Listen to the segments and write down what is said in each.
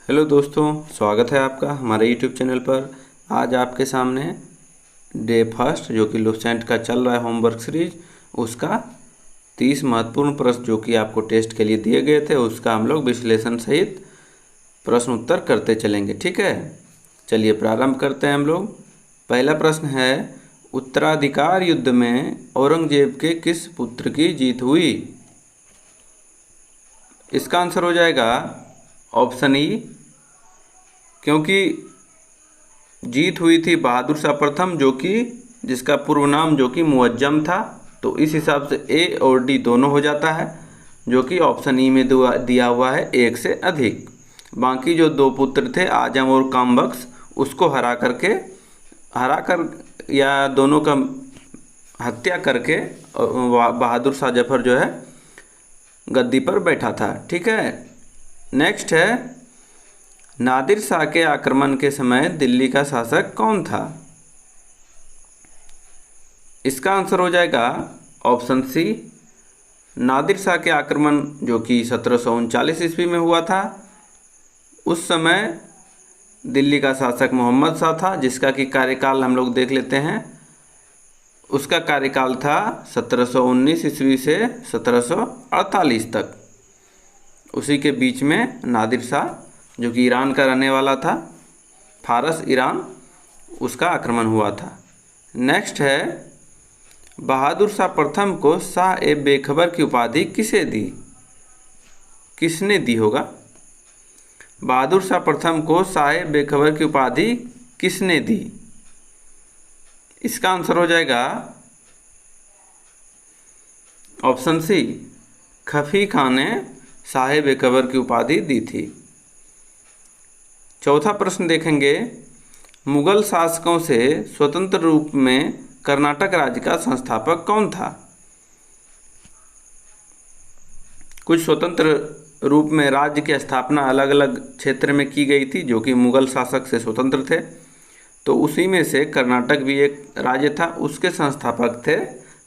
Hello दोस्तों, स्वागत है आपका हमारे यूट्यूब चैनल पर। आज आपके सामने डे फर्स्ट जो कि लुसेंट का चल रहा है होमवर्क सीरीज, उसका 30 महत्वपूर्ण प्रश्न जो कि आपको टेस्ट के लिए दिए गए थे, उसका हम लोग विश्लेषण सहित प्रश्न उत्तर करते चलेंगे। ठीक है, चलिए प्रारंभ करते हैं हम लोग। पहला प्रश्न है, उत्तराधिकार युद्ध में औरंगजेब के किस पुत्र की जीत हुई? इसका आंसर हो जाएगा ऑप्शन ई, क्योंकि जीत हुई थी बहादुर शाह प्रथम, जो कि जिसका पूर्व नाम जो कि मुअज्जम था। तो इस हिसाब से ए और डी दोनों हो जाता है, जो कि ऑप्शन ई में दिया हुआ है एक से अधिक। बाकी जो दो पुत्र थे आजम और कामबख्श, उसको हरा कर या दोनों का हत्या करके बहादुर शाह जफर जो है गद्दी पर बैठा था। ठीक है, नेक्स्ट है, नादिर शाह के आक्रमण के समय दिल्ली का शासक कौन था? इसका आंसर हो जाएगा ऑप्शन सी, नादिर शाह के आक्रमण जो कि 1739 ईस्वी में हुआ था। उस समय दिल्ली का शासक मोहम्मद शाह था, जिसका कि कार्यकाल हम लोग देख लेते हैं। उसका कार्यकाल था 1719 ईस्वी से 1748 तक। उसी के बीच में नादिर शाह जो कि ईरान का रहने वाला था, फारस ईरान, उसका आक्रमण हुआ था। नेक्स्ट है, बहादुर शाह प्रथम को शाह ए बेखबर की उपाधि किसने दी होगा? बहादुर शाह प्रथम को शाह ए बेखबर की उपाधि किसने दी? इसका आंसर हो जाएगा ऑप्शन सी, खफी खां ने शाह ए बेखबर की उपाधि दी थी। चौथा प्रश्न देखेंगे, मुगल शासकों से स्वतंत्र रूप में कर्नाटक राज्य का संस्थापक कौन था? कुछ स्वतंत्र रूप में राज्य की स्थापना अलग अलग क्षेत्र में की गई थी, जो कि मुगल शासक से स्वतंत्र थे। तो उसी में से कर्नाटक भी एक राज्य था। उसके संस्थापक थे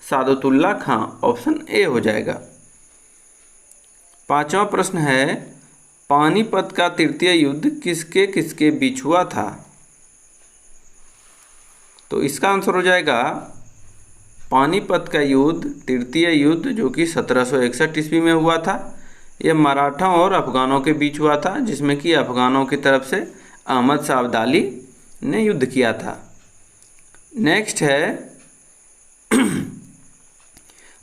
सादतुल्ला खां। ऑप्शन ए हो जाएगा। पांचवा प्रश्न है, पानीपत का तृतीय युद्ध किसके किसके बीच हुआ था? तो इसका आंसर हो जाएगा पानीपत का युद्ध, तृतीय युद्ध जो कि 1761 ईस्वी में हुआ था। यह मराठा और अफगानों के बीच हुआ था, जिसमें कि अफगानों की तरफ से अहमद शाह अब्दाली ने युद्ध किया था। नेक्स्ट है,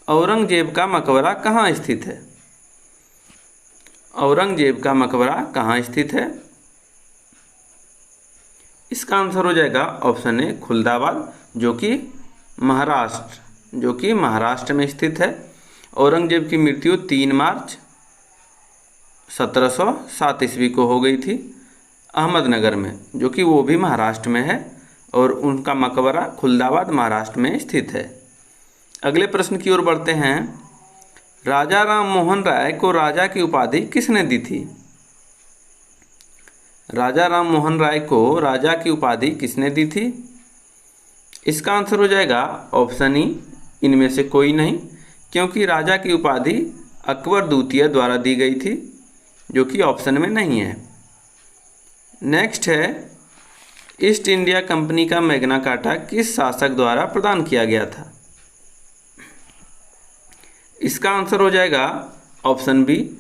औरंगजेब का मकबरा कहाँ स्थित है? औरंगजेब का मकबरा कहाँ स्थित है? इसका आंसर हो जाएगा ऑप्शन ए, खुलदाबाद, जो कि महाराष्ट्र में स्थित है। औरंगजेब की मृत्यु 3 मार्च 1707 ईस्वी को हो गई थी अहमदनगर में, जो कि वो भी महाराष्ट्र में है, और उनका मकबरा खुलदाबाद महाराष्ट्र में स्थित है। अगले प्रश्न की ओर बढ़ते हैं, राजा राम मोहन राय को राजा की उपाधि किसने दी थी? राजा राम मोहन राय को राजा की उपाधि किसने दी थी? इसका आंसर हो जाएगा ऑप्शन ई, इनमें से कोई नहीं, क्योंकि राजा की उपाधि अकबर द्वितीय द्वारा दी गई थी, जो कि ऑप्शन में नहीं है। नेक्स्ट है, ईस्ट इंडिया कंपनी का मैग्ना कार्टा किस शासक द्वारा प्रदान किया गया था? इसका आंसर हो जाएगा ऑप्शन बी,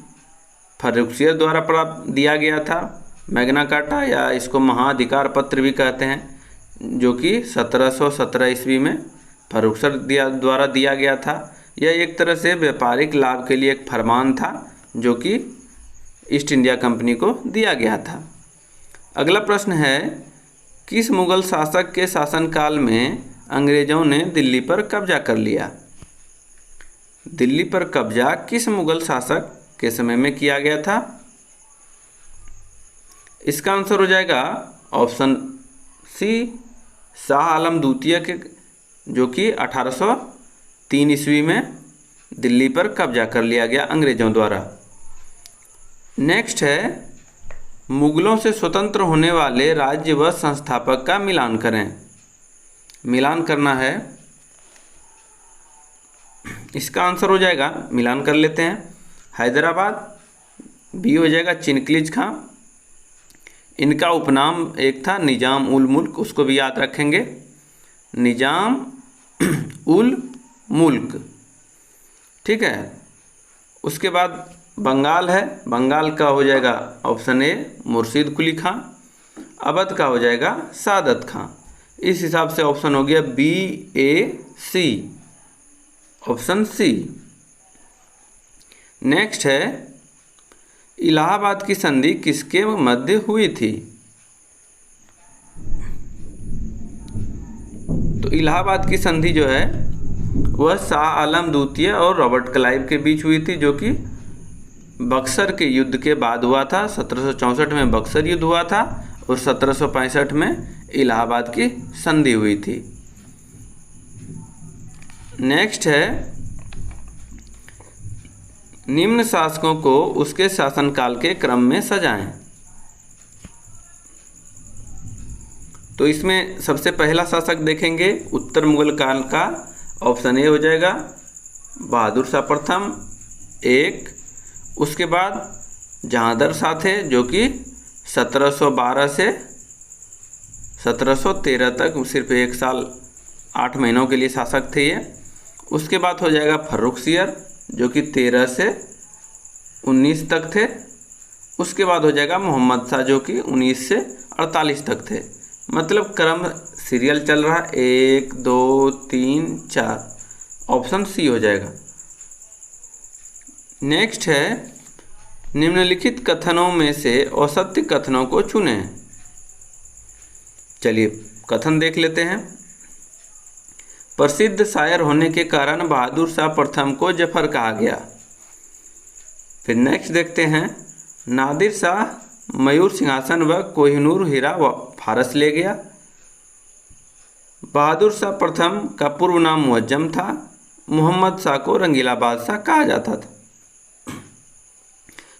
फर्रुखसियर द्वारा प्राप्त दिया गया था मैग्ना कार्टा, या इसको महाधिकार पत्र भी कहते हैं, जो कि 1717 ईस्वी में फर्रुखसियर द्वारा दिया गया था। यह एक तरह से व्यापारिक लाभ के लिए एक फरमान था, जो कि ईस्ट इंडिया कंपनी को दिया गया था। अगला प्रश्न है, किस मुगल शासक के शासनकाल में अंग्रेजों ने दिल्ली पर कब्जा कर लिया? दिल्ली पर कब्जा किस मुगल शासक के समय में किया गया था? इसका आंसर हो जाएगा ऑप्शन सी, शाह आलम द्वितीय के, जो कि 1803 ईस्वी में दिल्ली पर कब्जा कर लिया गया अंग्रेजों द्वारा। नेक्स्ट है, मुगलों से स्वतंत्र होने वाले राज्य व संस्थापक का मिलान करें। मिलान करना है। इसका आंसर हो जाएगा, मिलान कर लेते हैं, हैदराबाद, बी हो जाएगा चिनक्लिज खां, इनका उपनाम एक था निजाम उल मुल्क, उसको भी याद रखेंगे, निजाम उल मुल्क। ठीक है। उसके बाद बंगाल है, बंगाल का हो जाएगा ऑप्शन ए मुर्शीद कुली खां, अवध का हो जाएगा सादत खां। इस हिसाब से ऑप्शन हो गया बी ए सी, ऑप्शन सी। नेक्स्ट है इलाहाबाद की संधि किसके मध्य हुई थी? तो इलाहाबाद की संधि जो है वह शाह आलम द्वितीय और रॉबर्ट क्लाइव के बीच हुई थी, जो कि बक्सर के युद्ध के बाद हुआ था। 1764 में बक्सर युद्ध हुआ था और 1765 में इलाहाबाद की संधि हुई थी। नेक्स्ट है निम्न शासकों को उसके शासनकाल के क्रम में सजाएं। तो इसमें सबसे पहला शासक देखेंगे उत्तर मुगल काल का, ऑप्शन ए हो जाएगा बहादुर शाह प्रथम एक। उसके बाद जहांगीर शाह थे जो कि 1712 से 1713 तक सिर्फ 1 साल 8 महीनों के लिए शासक थे ये। उसके बाद हो जाएगा फर्रुखसियर जो कि 13 से 19 तक थे। उसके बाद हो जाएगा मोहम्मद शाह जो कि 19 से 48 तक थे। मतलब क्रम सीरियल चल रहा, 1 2 3 4, ऑप्शन सी हो जाएगा। नेक्स्ट है निम्नलिखित कथनों में से असत्य कथनों को चुनें। चलिए कथन देख लेते हैं। प्रसिद्ध शायर होने के कारण बहादुर शाह प्रथम को जफर कहा गया। फिर नेक्स्ट देखते हैं नादिर शाह मयूर सिंहासन व कोहिनूर हीरा फारस ले गया। बहादुर शाह प्रथम का पूर्व नाम मुअज्जम था। मोहम्मद शाह को रंगीला बादशाह कहा जाता था।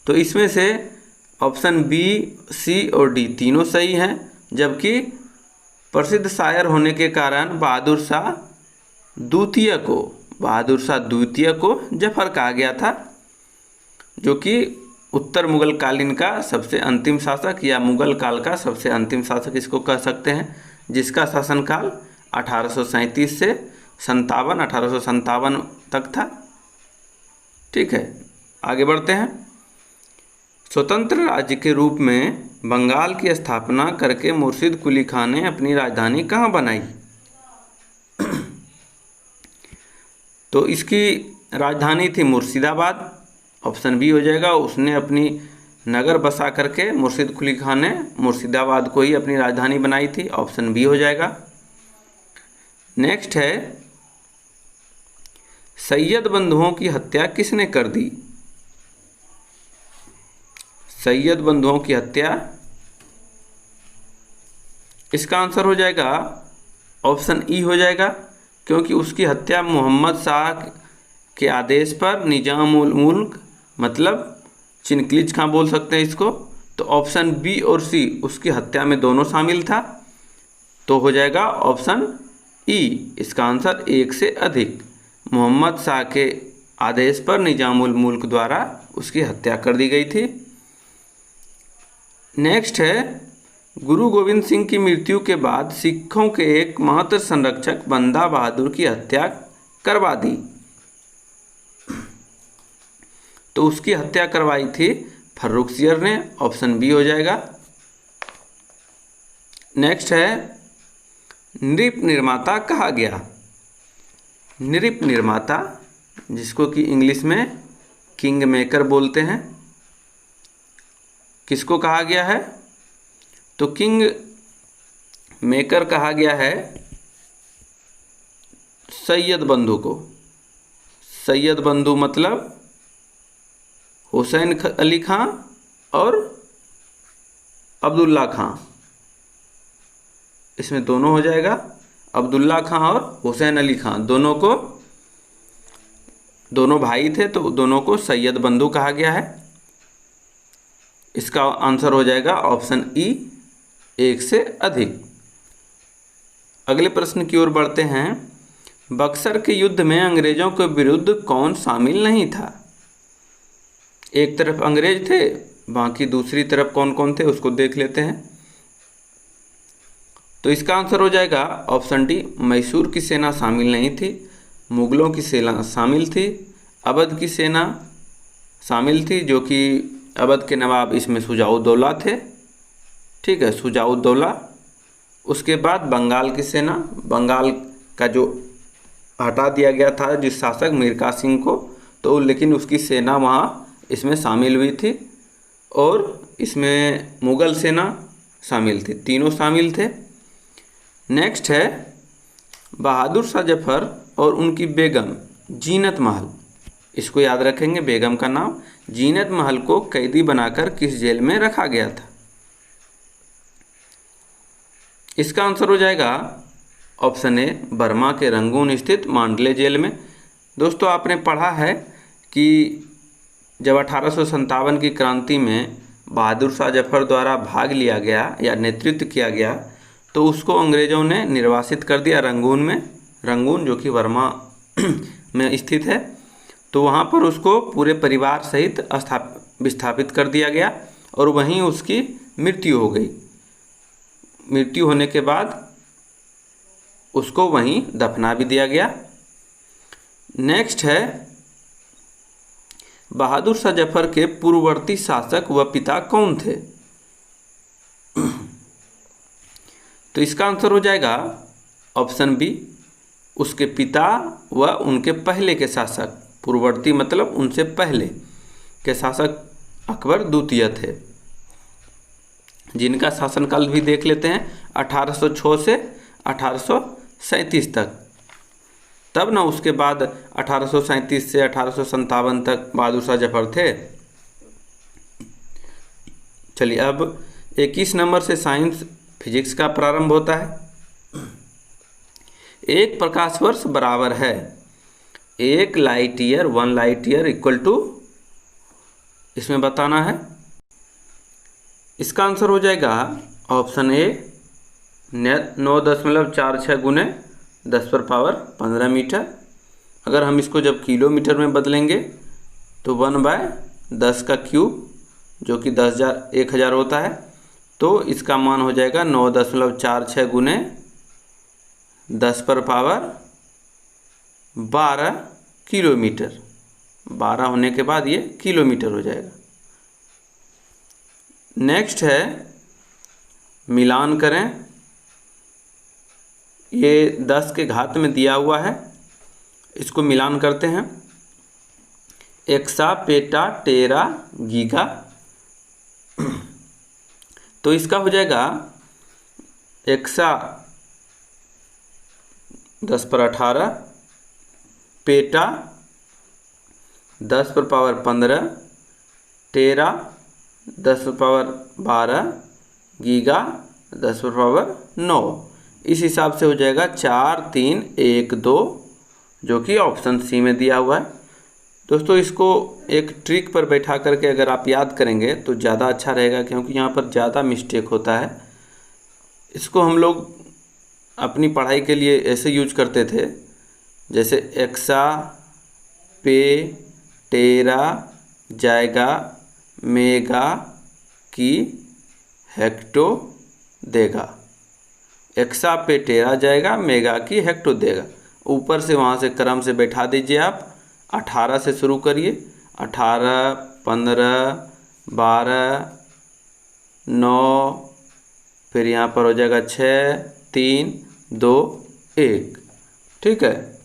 तो इसमें से ऑप्शन बी, सी और डी तीनों सही हैं, जबकि प्रसिद्ध शायर होने के कारण बहादुर शाह द्वितीय को जफर कहा गया था, जो कि उत्तर मुगल कालीन का सबसे अंतिम शासक या मुगल काल का सबसे अंतिम शासक इसको कह सकते हैं, जिसका शासनकाल 1837 से 1857 तक था। ठीक है, आगे बढ़ते हैं। स्वतंत्र राज्य के रूप में बंगाल की स्थापना करके मुर्शीद कुली खां ने अपनी राजधानी कहाँ बनाई? तो इसकी राजधानी थी मुर्शिदाबाद, ऑप्शन बी हो जाएगा। उसने अपनी नगर बसा करके मुर्शीद कुली खां ने मुर्शिदाबाद को ही अपनी राजधानी बनाई थी, ऑप्शन बी हो जाएगा। नेक्स्ट है सैयद बंधुओं की हत्या किसने कर दी? सैयद बंधुओं की हत्या, इसका आंसर हो जाएगा ऑप्शन ई हो जाएगा, क्योंकि उसकी हत्या मोहम्मद शाह के आदेश पर निजाम उल मुल्क मतलब चिनकलिज खां बोल सकते हैं इसको। तो ऑप्शन बी और सी उसकी हत्या में दोनों शामिल था, तो हो जाएगा ऑप्शन ई। इसका आंसर एक से अधिक, मोहम्मद शाह के आदेश पर निजाम उल मुल्क द्वारा उसकी हत्या कर दी गई थी। नेक्स्ट है गुरु गोविंद सिंह की मृत्यु के बाद सिखों के एकमात्र संरक्षक बंदा बहादुर की हत्या करवा दी। तो उसकी हत्या करवाई थी फर्रुखसियर ने, ऑप्शन बी हो जाएगा। नेक्स्ट है नृप निर्माता कहा गया। नृप निर्माता, जिसको कि इंग्लिश में किंग मेकर बोलते हैं, किसको कहा गया है? तो किंग मेकर कहा गया है सैयद बंधु को। सैयद बंधु मतलब हुसैन अली खां और अब्दुल्ला खां, इसमें दोनों हो जाएगा। अब्दुल्ला खां और हुसैन अली खां दोनों भाई थे, तो दोनों को सैयद बंधु कहा गया है। इसका आंसर हो जाएगा ऑप्शन ई, एक से अधिक। अगले प्रश्न की ओर बढ़ते हैं। बक्सर के युद्ध में अंग्रेजों के विरुद्ध कौन शामिल नहीं था? एक तरफ अंग्रेज थे बाकी दूसरी तरफ कौन कौन थे उसको देख लेते हैं। तो इसका आंसर हो जाएगा ऑप्शन डी, मैसूर की सेना शामिल नहीं थी, मुगलों की सेना शामिल थी, अवध की सेना शामिल थी जो कि अवध के नवाब इसमें शुजाउद्दौला थे, ठीक है, शुजाउद्दौला। उसके बाद बंगाल की सेना, बंगाल का जो हटा दिया गया था जिस शासक मीर कासिम को, तो लेकिन उसकी सेना वहाँ इसमें शामिल हुई थी, और इसमें मुग़ल सेना शामिल थी, तीनों शामिल थे। नेक्स्ट है बहादुर शाह जफर और उनकी बेगम जीनत महल, इसको याद रखेंगे, बेगम का नाम। जीनत महल को कैदी बनाकर किस जेल में रखा गया था? इसका आंसर हो जाएगा ऑप्शन ए, बर्मा के रंगून स्थित मांडले जेल में। दोस्तों आपने पढ़ा है कि जब 1857 की क्रांति में बहादुर शाह जफर द्वारा भाग लिया गया या नेतृत्व किया गया, तो उसको अंग्रेज़ों ने निर्वासित कर दिया रंगून में, रंगून जो कि बर्मा में स्थित है। तो वहाँ पर उसको पूरे परिवार सहित विस्थापित कर दिया गया और वहीं उसकी मृत्यु हो गई। मृत्यु होने के बाद उसको वहीं दफना भी दिया गया। नेक्स्ट है बहादुर शाह जफर के पूर्ववर्ती शासक व पिता कौन थे? तो इसका आंसर हो जाएगा ऑप्शन बी, उसके पिता व उनके पहले के शासक, पूर्ववर्ती मतलब उनसे पहले के शासक अकबर द्वितीय थे, जिनका शासनकाल भी देख लेते हैं 1806 से 1837 तक। तब ना उसके बाद 1837 से 1857 तक बहादुर शाह जफर थे। चलिए अब 21 नंबर से साइंस फिजिक्स का प्रारंभ होता है। एक प्रकाश वर्ष बराबर है, एक light year, 1 light year equal to, इसमें बताना है। इसका आंसर हो जाएगा ऑप्शन ए, 9.46 गुने 10⁻15 मीटर। अगर हम इसको जब किलोमीटर में बदलेंगे तो 1/10 का क्यूब जो कि 10,000 होता है, तो इसका मान हो जाएगा 9.46 गुने 10⁻12 किलोमीटर। 12 होने के बाद ये किलोमीटर हो जाएगा। नेक्स्ट है मिलान करें, ये 10 के घात में दिया हुआ है, इसको मिलान करते हैं। एक्सा पेटा टेरा गीगा, तो इसका हो जाएगा एक्सा 10/18, पेटा 10⁻15, टेरा 10⁻12, गीगा 10⁻9। इस हिसाब से हो जाएगा 4, 3, 1, 2, जो कि ऑप्शन सी में दिया हुआ है। दोस्तों इसको एक ट्रिक पर बैठा करके अगर आप याद करेंगे तो ज़्यादा अच्छा रहेगा, क्योंकि यहाँ पर ज़्यादा मिस्टेक होता है। इसको हम लोग अपनी पढ़ाई के लिए ऐसे यूज करते थे, जैसे एक्सा पे टेरा जाएगा मेगा की हेक्टो देगा, एक्सा पे टेरा जाएगा मेगा की हेक्टो देगा। ऊपर से वहाँ से क्रम से बैठा दीजिए आप, 18 से शुरू करिए, 18, 15, 12, 9, फिर यहाँ पर हो जाएगा 6, 3, 2, 1, ठीक है।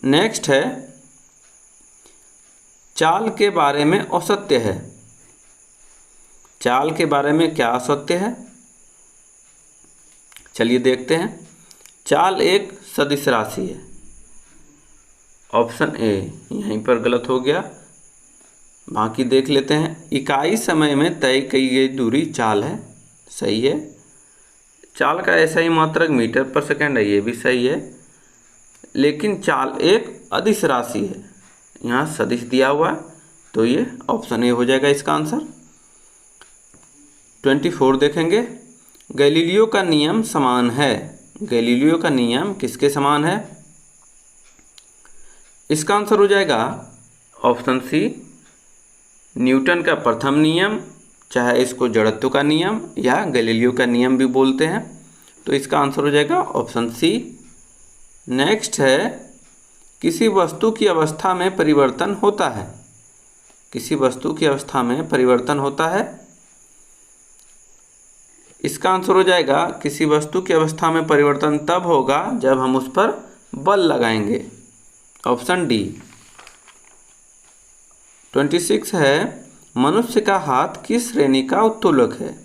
नेक्स्ट है चाल के बारे में औसत्य है। चाल के बारे में क्या औसत्य है, चलिए देखते हैं। चाल एक सदिश राशि है, ऑप्शन ए, यहीं पर गलत हो गया, बाकी देख लेते हैं। इकाई समय में तय की गई दूरी चाल है, सही है। चाल का ऐसा ही मात्रक मीटर पर सेकंड है, ये भी सही है। लेकिन चाल एक अदिश राशि है, यहाँ सदिश दिया हुआ है, तो ये ऑप्शन ए हो जाएगा इसका आंसर। 24 देखेंगे। गैलीलियो का नियम समान है, गैलीलियो का नियम किसके समान है? इसका आंसर हो जाएगा ऑप्शन सी, न्यूटन का प्रथम नियम, चाहे इसको जड़त्व का नियम या गैलीलियो का नियम भी बोलते हैं। तो इसका आंसर हो जाएगा ऑप्शन सी। नेक्स्ट है, किसी वस्तु की अवस्था में परिवर्तन होता है। किसी वस्तु की अवस्था में परिवर्तन होता है, इसका आंसर हो जाएगा किसी वस्तु की अवस्था में परिवर्तन तब होगा जब हम उस पर बल लगाएंगे। Option D. 26 है, मनुष्य का हाथ किस श्रेणी का उत्तोलक है।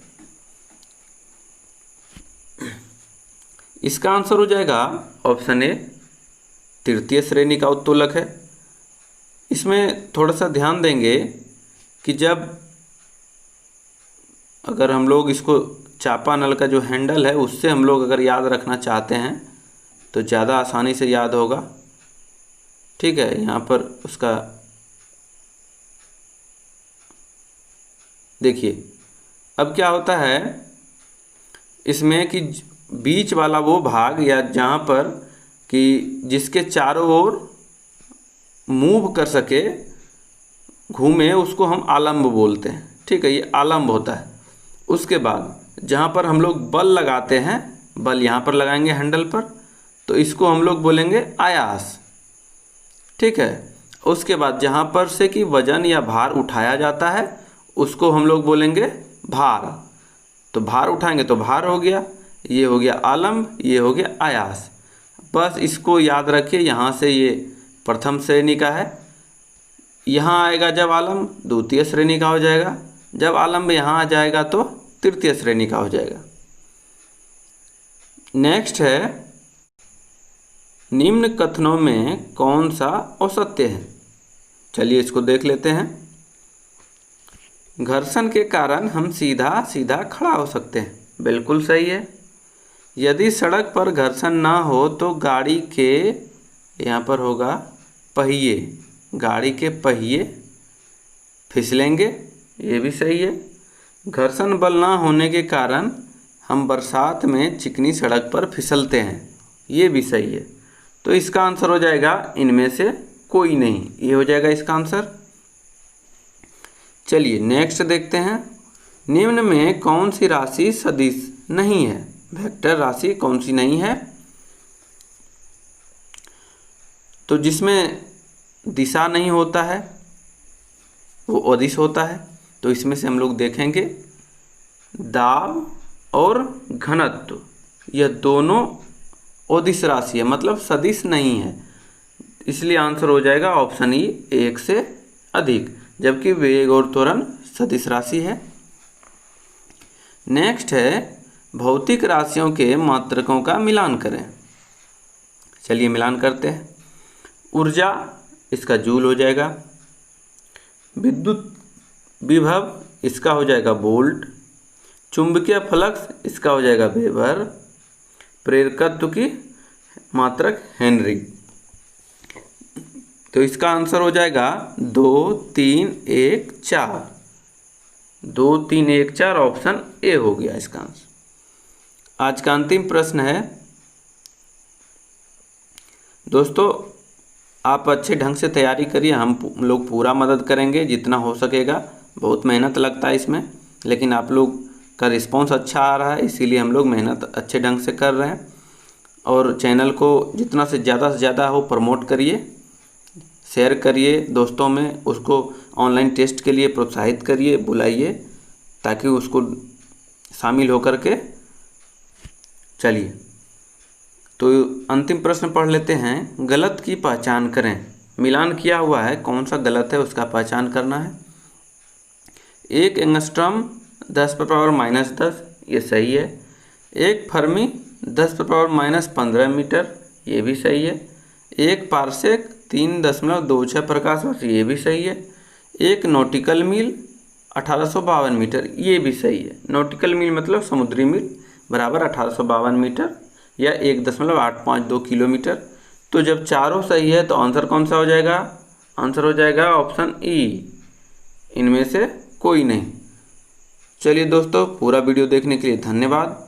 इसका आंसर हो जाएगा ऑप्शन ए, तृतीय श्रेणी का उत्तोलक है। इसमें थोड़ा सा ध्यान देंगे कि जब अगर हम लोग इसको चापा नल का जो हैंडल है उससे हम लोग अगर याद रखना चाहते हैं तो ज़्यादा आसानी से याद होगा। ठीक है, यहाँ पर उसका देखिए अब क्या होता है इसमें कि बीच वाला वो भाग या जहाँ पर कि जिसके चारों ओर मूव कर सके, घूमे, उसको हम आलंब बोलते हैं। ठीक है, ये आलंब होता है। उसके बाद जहाँ पर हम लोग बल लगाते हैं, बल यहाँ पर लगाएंगे हैंडल पर, तो इसको हम लोग बोलेंगे आयास। ठीक है, उसके बाद जहाँ पर से कि वजन या भार उठाया जाता है उसको हम लोग बोलेंगे भार। तो भार उठाएंगे तो भार हो गया, ये हो गया आलंब, ये हो गया आयास। बस इसको याद रखिए, यहाँ से ये प्रथम श्रेणी का है, यहाँ आएगा जब आलंब द्वितीय श्रेणी का हो जाएगा, जब आलंब यहाँ आ जाएगा तो तृतीय श्रेणी का हो जाएगा। नेक्स्ट है, निम्न कथनों में कौन सा औसत्य है। चलिए इसको देख लेते हैं। घर्षण के कारण हम सीधा सीधा खड़ा हो सकते हैं, बिल्कुल सही है। यदि सड़क पर घर्षण ना हो तो गाड़ी के, यहाँ पर होगा पहिए, गाड़ी के पहिए फिसलेंगे, ये भी सही है। घर्षण बल ना होने के कारण हम बरसात में चिकनी सड़क पर फिसलते हैं, ये भी सही है। तो इसका आंसर हो जाएगा इनमें से कोई नहीं, ये हो जाएगा इसका आंसर। चलिए नेक्स्ट देखते हैं, निम्न में कौन सी राशि सदिश नहीं है। वेक्टर राशि कौन सी नहीं है। तो जिसमें दिशा नहीं होता है वो अदिश होता है। तो इसमें से हम लोग देखेंगे दाब और घनत्व, यह दोनों अदिश राशि है, मतलब सदिश नहीं है। इसलिए आंसर हो जाएगा ऑप्शन ई, एक से अधिक, जबकि वेग और त्वरण सदिश राशि है। नेक्स्ट है, भौतिक राशियों के मात्रकों का मिलान करें। चलिए मिलान करते हैं। ऊर्जा, इसका जूल हो जाएगा। विद्युत विभव, इसका हो जाएगा वोल्ट। चुंबकीय फ्लक्स, इसका हो जाएगा वेबर। प्रेरकत्व की मात्रक हेनरी। तो इसका आंसर हो जाएगा 2, 3, 1, 4। 2, 3, 1, 4 ऑप्शन ए हो गया इसका आंसर। आज का अंतिम प्रश्न है दोस्तों, आप अच्छे ढंग से तैयारी करिए, हम लोग पूरा मदद करेंगे जितना हो सकेगा। बहुत मेहनत लगता है इसमें, लेकिन आप लोग का रिस्पांस अच्छा आ रहा है, इसीलिए हम लोग मेहनत अच्छे ढंग से कर रहे हैं। और चैनल को जितना से ज़्यादा हो प्रमोट करिए, शेयर करिए दोस्तों में, उसको ऑनलाइन टेस्ट के लिए प्रोत्साहित करिए, बुलाइए ताकि उसको शामिल होकर के। चलिए तो अंतिम प्रश्न पढ़ लेते हैं। गलत की पहचान करें। मिलान किया हुआ है, कौन सा गलत है उसका पहचान करना है। 1 एंगस्ट्रॉम 10⁻⁻10, ये सही है। 1 फर्मी 10⁻⁻15 मीटर, ये भी सही है। 1 पारसेक 3.26 प्रकाश वर्ष, ये भी सही है। 1 नॉटिकल मील 1852 मीटर, ये भी सही है। नॉटिकल मील मतलब समुद्री मील बराबर 1852 मीटर या 1.852 किलोमीटर। तो जब चारों सही है तो आंसर कौन सा हो जाएगा। आंसर हो जाएगा ऑप्शन ई, इनमें से कोई नहीं। चलिए दोस्तों, पूरा वीडियो देखने के लिए धन्यवाद।